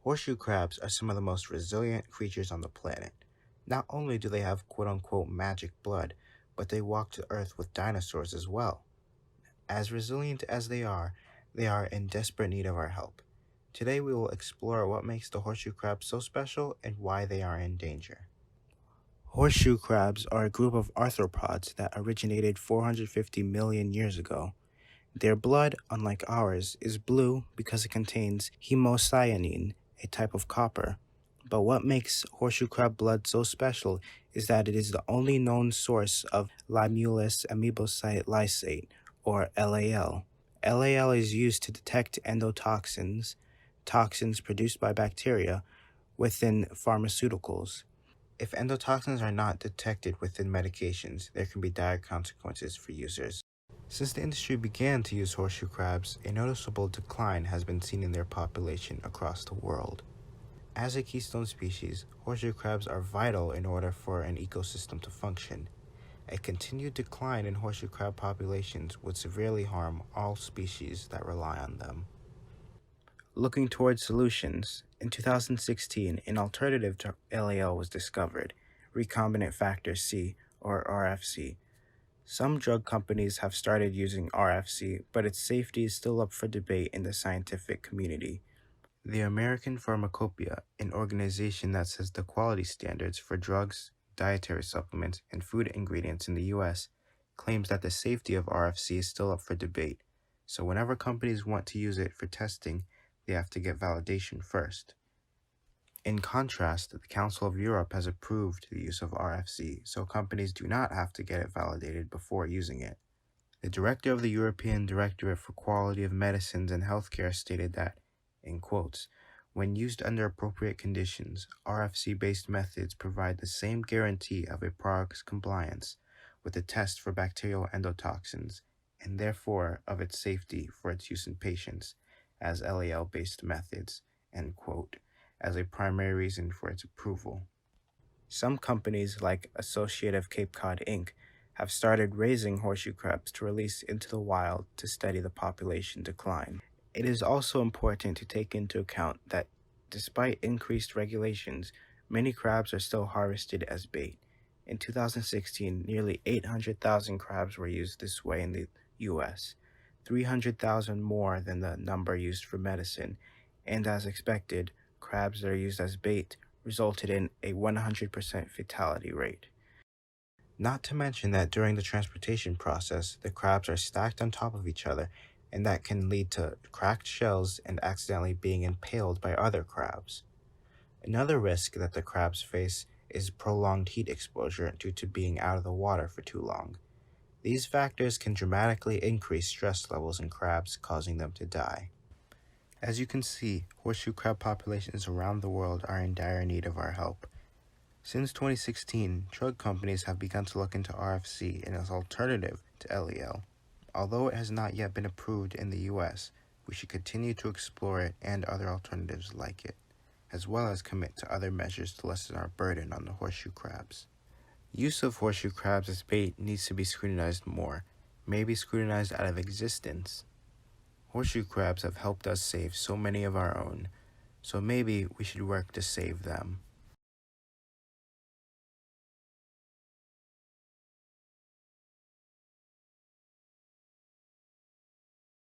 Horseshoe crabs are some of the most resilient creatures on the planet. Not only do they have quote-unquote magic blood, but they walk to Earth with dinosaurs as well. As resilient as they are in desperate need of our help. Today we will explore what makes the horseshoe crab so special and why they are in danger. Horseshoe crabs are a group of arthropods that originated 450 million years ago. Their blood, unlike ours, is blue because it contains hemocyanin, a type of copper. But what makes horseshoe crab blood so special is that it is the only known source of limulus amoebocyte lysate, or LAL. LAL is used to detect endotoxins, toxins produced by bacteria, within pharmaceuticals. If endotoxins are not detected within medications, there can be dire consequences for users. Since the industry began to use horseshoe crabs, a noticeable decline has been seen in their population across the world. As a keystone species, horseshoe crabs are vital in order for an ecosystem to function. A continued decline in horseshoe crab populations would severely harm all species that rely on them. Looking towards solutions, in 2016, an alternative to LAL was discovered, recombinant factor C, or RFC. Some drug companies have started using RFC, but its safety is still up for debate in the scientific community. The American Pharmacopoeia, an organization that sets the quality standards for drugs, dietary supplements, and food ingredients in the US, claims that the safety of RFC is still up for debate. So whenever companies want to use it for testing, they have to get validation first. In contrast, the Council of Europe has approved the use of RFC, so companies do not have to get it validated before using it. The director of the European Directorate for Quality of Medicines and Healthcare stated that, in quotes, when used under appropriate conditions, RFC-based methods provide the same guarantee of a product's compliance with the test for bacterial endotoxins, and therefore of its safety for its use in patients, as LAL-based methods, end quote, as a primary reason for its approval. Some companies, like Associative Cape Cod Inc., have started raising horseshoe crabs to release into the wild to study the population decline. It is also important to take into account that, despite increased regulations, many crabs are still harvested as bait. In 2016, nearly 800,000 crabs were used this way in the U.S., 300,000 more than the number used for medicine, and as expected, crabs that are used as bait resulted in a 100% fatality rate. Not to mention that during the transportation process, the crabs are stacked on top of each other, and that can lead to cracked shells and accidentally being impaled by other crabs. Another risk that the crabs face is prolonged heat exposure due to being out of the water for too long. These factors can dramatically increase stress levels in crabs, causing them to die. As you can see, horseshoe crab populations around the world are in dire need of our help. Since 2016, drug companies have begun to look into RFC as an alternative to LAL. Although it has not yet been approved in the US, we should continue to explore it and other alternatives like it, as well as commit to other measures to lessen our burden on the horseshoe crabs. Use of horseshoe crabs as bait needs to be scrutinized more, maybe scrutinized out of existence. Horseshoe crabs have helped us save so many of our own, so maybe we should work to save them.